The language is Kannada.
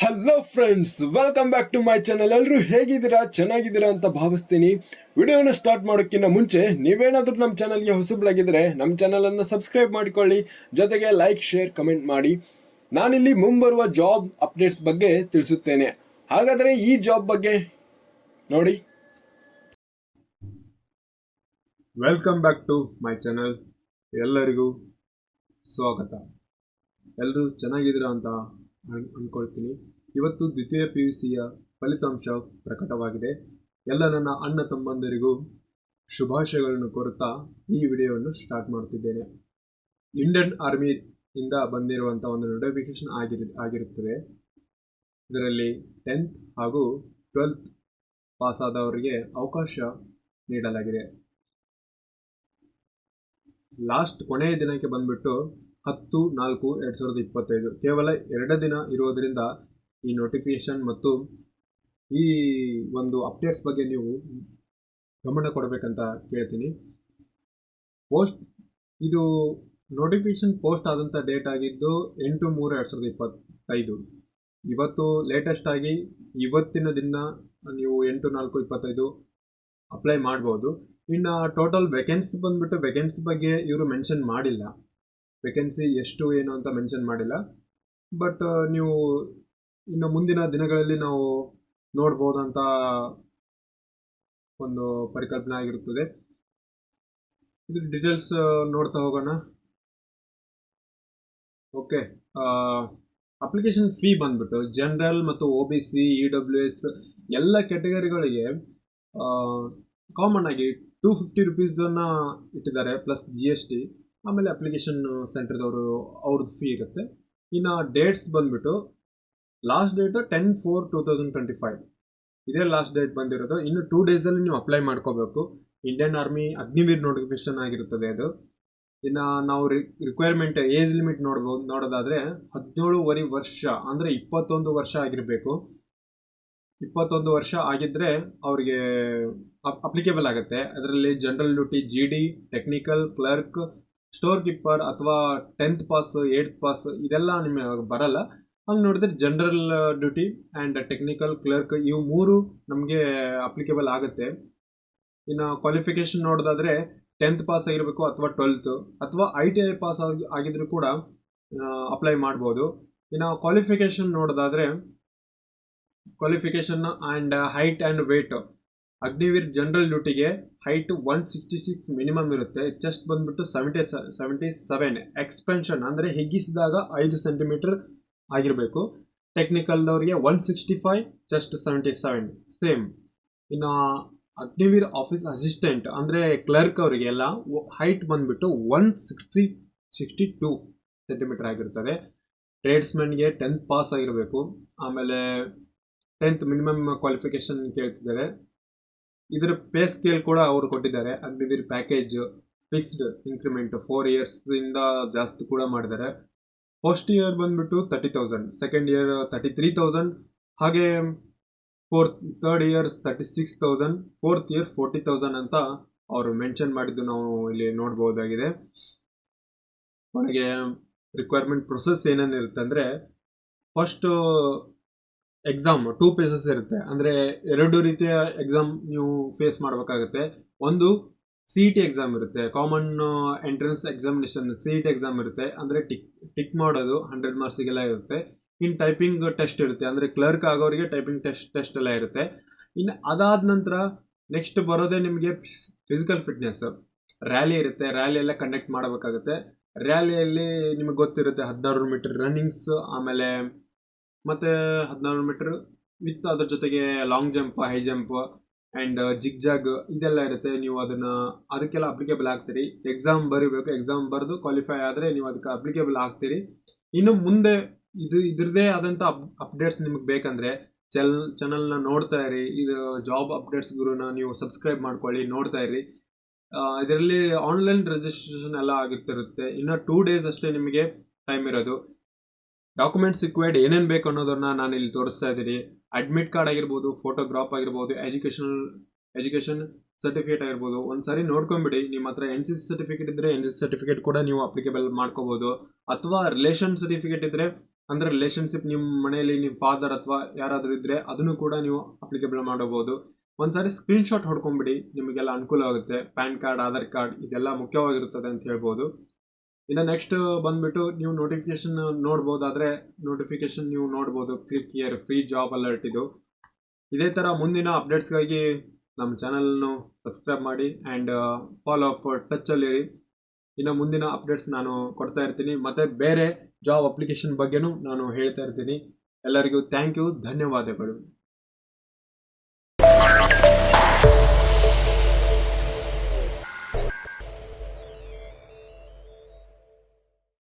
Hello friends, welcome back to my channel. ಎಲ್ಲರೂ ಹೇಗಿದ್ದೀರಾ? ಚೆನ್ನಾಗಿದ್ದೀರಾ ಅಂತ ಭಾವಿಸ್ತೀನಿ. ವಿಡಿಯೋನ ಸ್ಟಾರ್ಟ್ ಮಾಡೋಕ್ಕಿಂತ ಮುಂಚೆ ನೀವೇನಾದ್ರೂ ನಮ್ಮ ಚಾನಲ್ಗೆ ಹೊಸಬರಾಗಿದ್ದರೆ ನಮ್ಮ ಚಾನಲನ್ನು ಸಬ್ಸ್ಕ್ರೈಬ್ ಮಾಡಿಕೊಳ್ಳಿ, ಜೊತೆಗೆ ಲೈಕ್, ಶೇರ್, ಕಮೆಂಟ್ ಮಾಡಿ. ನಾನಿಲ್ಲಿ ಮುಂಬರುವ ಜಾಬ್ ಅಪ್ಡೇಟ್ಸ್ ಬಗ್ಗೆ ತಿಳಿಸುತ್ತೇನೆ. ಹಾಗಾದರೆ ಈ ಜಾಬ್ ಬಗ್ಗೆ ನೋಡಿ. Welcome back to my channel. ಎಲ್ಲರಿಗೂ ಸ್ವಾಗತ. ಎಲ್ಲರೂ ಚೆನ್ನಾಗಿದ್ದೀರಾ ಅಂತ ಅಂದ್ಕೊಳ್ತೀನಿ. ಇವತ್ತು ದ್ವಿತೀಯ PUCಯ ಫಲಿತಾಂಶ ಪ್ರಕಟವಾಗಿದೆ. ಎಲ್ಲ ನನ್ನ ಅಣ್ಣ ತಮ್ಮಂದಿರಿಗೂ ಶುಭಾಶಯಗಳನ್ನು ಕೋರುತ್ತಾ ಈ ವಿಡಿಯೋವನ್ನು ಸ್ಟಾರ್ಟ್ ಮಾಡ್ತಿದ್ದೇನೆ. ಇಂಡಿಯನ್ ಆರ್ಮಿ ಇಂದ ಬಂದಿರುವಂಥ ಒಂದು ನೋಟಿಫಿಕೇಶನ್ ಆಗಿರುತ್ತದೆ. ಇದರಲ್ಲಿ 10th ಹಾಗೂ 12th ಪಾಸ್ ಆದವರಿಗೆ ಅವಕಾಶ ನೀಡಲಾಗಿದೆ. ಲಾಸ್ಟ್ ಕೊನೆಯ ದಿನಕ್ಕೆ ಬಂದ್ಬಿಟ್ಟು 10/4/2025. ಕೇವಲ 2 ದಿನ ಇರೋದ್ರಿಂದ ಈ ನೋಟಿಫಿಕೇಶನ್ ಮತ್ತು ಈ ಒಂದು ಅಪ್ಡೇಟ್ಸ್ ಬಗ್ಗೆ ನೀವು ಗಮನ ಕೊಡಬೇಕಂತ ಕೇಳ್ತೀನಿ. ಇದು ನೋಟಿಫಿಕೇಶನ್ ಪೋಸ್ಟ್ ಆದಂಥ ಡೇಟ್ ಆಗಿದ್ದು 8/3/2025. ಇವತ್ತು ಲೇಟೆಸ್ಟ್ ಆಗಿ ಇವತ್ತಿನ ದಿನ ನೀವು 8/4/25 ಅಪ್ಲೈ ಮಾಡ್ಬೋದು. ಇನ್ನು ಟೋಟಲ್ ವೇಕೆನ್ಸಿ ಬಂದ್ಬಿಟ್ಟು ವೇಕೆನ್ಸಿ ಬಗ್ಗೆ ಇವರು ಮೆನ್ಷನ್ ಮಾಡಿಲ್ಲ. ವೇಕೆನ್ಸಿ ಎಷ್ಟು ಏನು ಅಂತ ಮೆನ್ಷನ್ ಮಾಡಿಲ್ಲ. ಬಟ್ ನೀವು ಇನ್ನು ಮುಂದಿನ ದಿನಗಳಲ್ಲಿ ನಾವು ನೋಡ್ಬೋದಂತ ಒಂದು ಪರಿಕಲ್ಪನೆ ಆಗಿರುತ್ತದೆ. ಇದ್ರ ಡೀಟೇಲ್ಸ್ ನೋಡ್ತಾ ಹೋಗೋಣ. ಓಕೆ, ಅಪ್ಲಿಕೇಶನ್ ಫೀ ಬಂದ್ಬಿಟ್ಟು ಜನರಲ್ ಮತ್ತು OBC EWS ಎಲ್ಲ ಕ್ಯಾಟಗರಿಗಳಿಗೆ ಕಾಮನ್ ಆಗಿ 250 rupees ಇಟ್ಟಿದ್ದಾರೆ, ಪ್ಲಸ್ GST. ಆಮೇಲೆ ಅಪ್ಲಿಕೇಶನ್ ಸೆಂಟರ್ದವರು ಅವ್ರದ್ದು ಫೀ ಇರುತ್ತೆ. ಇನ್ನು ಡೇಟ್ಸ್ ಬಂದ್ಬಿಟ್ಟು ಲಾಸ್ಟ್ ಡೇಟ್ 10/4/2025 ಇದೇ ಲಾಸ್ಟ್ ಡೇಟ್ ಬಂದಿರೋದು. ಇನ್ನು 2 daysಲ್ಲಿ ನೀವು ಅಪ್ಲೈ ಮಾಡ್ಕೋಬೇಕು. ಇಂಡಿಯನ್ ಆರ್ಮಿ ಅಗ್ನಿವೀರ್ ನೋಟಿಫಿಕೇಶನ್ ಆಗಿರುತ್ತದೆ ಅದು. ಇನ್ನು ನಾವು ರಿಕ್ವೈರ್ಮೆಂಟ್ ಏಜ್ ಲಿಮಿಟ್ ನೋಡೋದಾದ್ರೆ 17.5 ವರ್ಷ ಅಂದರೆ 21 ವರ್ಷ ಆಗಿರಬೇಕು. 21 ವರ್ಷ ಆಗಿದ್ರೆ ಅವ್ರಿಗೆ ಅಪ್ಲಿಕೇಬಲ್ ಆಗುತ್ತೆ. ಅದರಲ್ಲಿ general duty, GD, technical, clerk, store keeper ಅಥವಾ 10th ಪಾಸ್ 8th ಪಾಸ್ ಇದೆಲ್ಲ ನಿಮಗೆ ಬರಲ್ಲ. ಹಂಗೆ ನೋಡಿದ್ರೆ general duty and technical, clerk ಇವು 3 ನಮಗೆ ಅಪ್ಲಿಕೇಬಲ್ ಆಗುತ್ತೆ. ಇನ್ನು ಕ್ವಾಲಿಫಿಕೇಶನ್ ನೋಡೋದಾದ್ರೆ 10th ಪಾಸ್ ಆಗಿರಬೇಕು ಅಥವಾ 12th ಅಥವಾ ITI ಪಾಸ್ ಆಗಿದ್ರು ಕೂಡ ಅಪ್ಲೈ ಮಾಡ್ಬೋದು. ಇನ್ನು ಕ್ವಾಲಿಫಿಕೇಶನ್ ನೋಡೋದಾದ್ರೆ qualification and height and weight. Agniveer general ಡ್ಯೂಟಿಗೆ ಹೈಟ್ 166 ಮಿನಿಮಮ್ ಇರುತ್ತೆ. ಚೆಸ್ಟ್ ಬಂದ್ಬಿಟ್ಟು 77. ಎಕ್ಸ್ಪೆನ್ಷನ್ ಅಂದರೆ ಹಿಗ್ಗಿಸಿದಾಗ 5 ಸೆಂಟಿಮೀಟರ್ ಆಗಿರಬೇಕು. ಟೆಕ್ನಿಕಲ್ದವರಿಗೆ 165, ಚೆಸ್ಟ್ 77 ಸೇಮ್. ಇನ್ನು ಅಗ್ನಿವೀರ್ ಆಫೀಸ್ ಅಸಿಸ್ಟೆಂಟ್ ಅಂದರೆ ಕ್ಲರ್ಕ್ ಅವರಿಗೆ ಎಲ್ಲ ಹೈಟ್ ಬಂದ್ಬಿಟ್ಟು 162 ಸೆಂಟಿಮೀಟರ್ ಆಗಿರ್ತದೆ. ಟ್ರೇಡ್ಸ್ಮನ್ಗೆ 10th ಪಾಸ್ ಆಗಿರಬೇಕು. ಆಮೇಲೆ 10th ಮಿನಿಮಮ್ ಕ್ವಾಲಿಫಿಕೇಶನ್ ಕೇಳ್ತಿದ್ದಾರೆ. ಇದರ ಪೇ ಸ್ಕೇಲ್ ಕೂಡ ಅವರು ಕೊಟ್ಟಿದ್ದಾರೆ. Agniveer package fixed increment 4 years ಇಂದ ಜಾಸ್ತಿ ಕೂಡ ಮಾಡಿದ್ದಾರೆ. ಫಸ್ಟ್ ಇಯರ್ ಬಂದ್ಬಿಟ್ಟು 30,000, ಸೆಕೆಂಡ್ ಇಯರ್ 33,000, ಹಾಗೆ ಥರ್ಡ್ ಇಯರ್ 36,000, ಫೋರ್ತ್ ಇಯರ್ 40,000 ಅಂತ ಅವರು ಮೆನ್ಷನ್ ಮಾಡಿದ್ದು ನಾವು ಇಲ್ಲಿ ನೋಡ್ಬೋದಾಗಿದೆ. ಅವರಿಗೆ ರಿಕ್ವೈರ್ಮೆಂಟ್ ಪ್ರೊಸೆಸ್ ಏನೇನಿರುತ್ತೆ ಅಂದರೆ ಫಸ್ಟ್ ಎಕ್ಸಾಮ್ 2 phases ಇರುತ್ತೆ. ಅಂದರೆ 2 ರೀತಿಯ ಎಕ್ಸಾಮ್ ನೀವು ಫೇಸ್ ಮಾಡಬೇಕಾಗುತ್ತೆ. ಒಂದು CET ಎಕ್ಸಾಮ್ ಇರುತ್ತೆ, common entrance examination CET exam ಇರುತ್ತೆ. ಅಂದರೆ ಟಿಕ್ ಮಾಡೋದು 100 ಮಾರ್ಕ್ಸಿಗೆಲ್ಲ ಇರುತ್ತೆ. ಇನ್ನು ಟೈಪಿಂಗ್ ಟೆಸ್ಟ್ ಇರುತ್ತೆ, ಅಂದರೆ ಕ್ಲರ್ಕ್ ಆಗೋರಿಗೆ ಟೈಪಿಂಗ್ ಟೆಸ್ಟ್ ಎಲ್ಲ ಇರುತ್ತೆ. ಇನ್ನು ಅದಾದ ನಂತರ ನೆಕ್ಸ್ಟ್ ಬರೋದೇ ನಿಮಗೆ ಫಿಸಿಕಲ್ ಫಿಟ್ನೆಸ್ ರ್ಯಾಲಿ ಇರುತ್ತೆ. ರ್ಯಾಲಿ ಎಲ್ಲ ಕಂಡಕ್ಟ್ ಮಾಡಬೇಕಾಗುತ್ತೆ. ರ್ಯಾಲಿಯಲ್ಲಿ ನಿಮಗೆ ಗೊತ್ತಿರುತ್ತೆ 16 ಮೀಟರ್ ರನ್ನಿಂಗ್ಸ್, ಆಮೇಲೆ ಮತ್ತು 16 ಮೀಟರ್ ವಿತ್ ಅದ್ರ ಜೊತೆಗೆ long jump, high jump and zigzag ಇದೆಲ್ಲ ಇರುತ್ತೆ. ನೀವು ಅದಕ್ಕೆಲ್ಲ ಅಪ್ಲಿಕೇಬಲ್ ಆಗ್ತೀರಿ. ಎಕ್ಸಾಮ್ ಬರೀಬೇಕು. ಎಕ್ಸಾಮ್ ಬರೆದು ಕ್ವಾಲಿಫೈ ಆದರೆ ನೀವು ಅದಕ್ಕೆ ಅಪ್ಲಿಕೇಬಲ್ ಆಗ್ತೀರಿ. ಇನ್ನು ಮುಂದೆ ಇದ್ರದ್ದೇ ಆದಂಥ ಅಪ್ಡೇಟ್ಸ್ ನಿಮಗೆ ಬೇಕಂದರೆ ಚಾನಲ್ನ ನೋಡ್ತಾ ಇರಿ. ಇದು ಜಾಬ್ ಅಪ್ಡೇಟ್ಸ್ ಗುರುನ ನೀವು ಸಬ್ಸ್ಕ್ರೈಬ್ ಮಾಡ್ಕೊಳ್ಳಿ, ನೋಡ್ತಾ ಇರಿ. ಇದರಲ್ಲಿ ಆನ್ಲೈನ್ ರಿಜಿಸ್ಟ್ರೇಷನ್ ಎಲ್ಲ ಆಗಿರ್ತಿರುತ್ತೆ. ಇನ್ನು 2 days ಅಷ್ಟೇ ನಿಮಗೆ ಟೈಮ್ ಇರೋದು. ಡಾಕ್ಯುಮೆಂಟ್ಸ್ ರಿಕ್ವೈರ್ಡ್ ಏನೇನು ಬೇಕು ಅನ್ನೋದನ್ನ ನಾನು ಇಲ್ಲಿ ತೋರಿಸ್ತಾ ಇದ್ದೀನಿ. ಅಡ್ಮಿಟ್ ಕಾರ್ಡ್ ಆಗಿರ್ಬೋದು, ಫೋಟೋಗ್ರಾಫ್ ಆಗಿರ್ಬೋದು, ಎಜುಕೇಷನ್ ಸರ್ಟಿಫಿಕೇಟ್ ಆಗಿರ್ಬೋದು. ಒಂದು ಸಾರಿ ನೋಡ್ಕೊಂಬಿಡಿ. ನಿಮ್ಮ ಹತ್ರ NCC ಸರ್ಟಿಫಿಕೇಟ್ ಇದ್ದರೆ NCC ಸರ್ಟಿಫಿಕೇಟ್ ಕೂಡ ನೀವು ಅಪ್ಲಿಕೇಬಲ್ ಮಾಡ್ಕೋಬೋದು. ಅಥವಾ ರಿಲೇಷನ್ ಸರ್ಟಿಫಿಕೇಟ್ ಇದ್ದರೆ ಅಂದರೆ ರಿಲೇಷನ್ಶಿಪ್ ನಿಮ್ಮ ಮನೆಯಲ್ಲಿ ನಿಮ್ಮ ಫಾದರ್ ಅಥವಾ ಯಾರಾದರೂ ಇದ್ದರೆ ಅದನ್ನು ಕೂಡ ನೀವು ಅಪ್ಲಿಕೇಬಲ್ ಮಾಡಬಹುದು. ಒಂದ್ಸಾರಿ ಸ್ಕ್ರೀನ್ಶಾಟ್ ಹೊಡ್ಕೊಂಬಿಡಿ, ನಿಮಗೆಲ್ಲ ಅನುಕೂಲ ಆಗುತ್ತೆ. ಪ್ಯಾನ್ ಕಾರ್ಡ್, ಆಧಾರ್ ಕಾರ್ಡ್ ಇದೆಲ್ಲ ಮುಖ್ಯವಾಗಿರುತ್ತದೆ ಅಂತ ಹೇಳ್ಬೋದು. ಇನ್ನು ನೆಕ್ಸ್ಟ್ ಬಂದ್ಬಿಟ್ಟು ನೀವು ನೋಟಿಫಿಕೇಶನ್ ನೋಡ್ಬೋದಾದರೆ ನೋಟಿಫಿಕೇಶನ್ ನೀವು ನೋಡ್ಬೋದು. Click here free job alert ಇದು. ಇದೇ ಥರ ಮುಂದಿನ ಅಪ್ಡೇಟ್ಸ್ಗಾಗಿ ನಮ್ಮ ಚಾನಲನ್ನು ಸಬ್ಸ್ಕ್ರೈಬ್ ಮಾಡಿ ಆ್ಯಂಡ್ ಫಾಲೋ ಅಪ್ ಟಚ್ಚಲ್ಲಿರಿ. ಇನ್ನು ಮುಂದಿನ ಅಪ್ಡೇಟ್ಸ್ ನಾನು ಕೊಡ್ತಾ ಇರ್ತೀನಿ, ಮತ್ತು ಬೇರೆ ಜಾಬ್ ಅಪ್ಲಿಕೇಶನ್ ಬಗ್ಗೆನೂ ನಾನು ಹೇಳ್ತಾ ಇರ್ತೀನಿ. ಎಲ್ಲರಿಗೂ ಥ್ಯಾಂಕ್ ಯು, ಧನ್ಯವಾದಗಳು.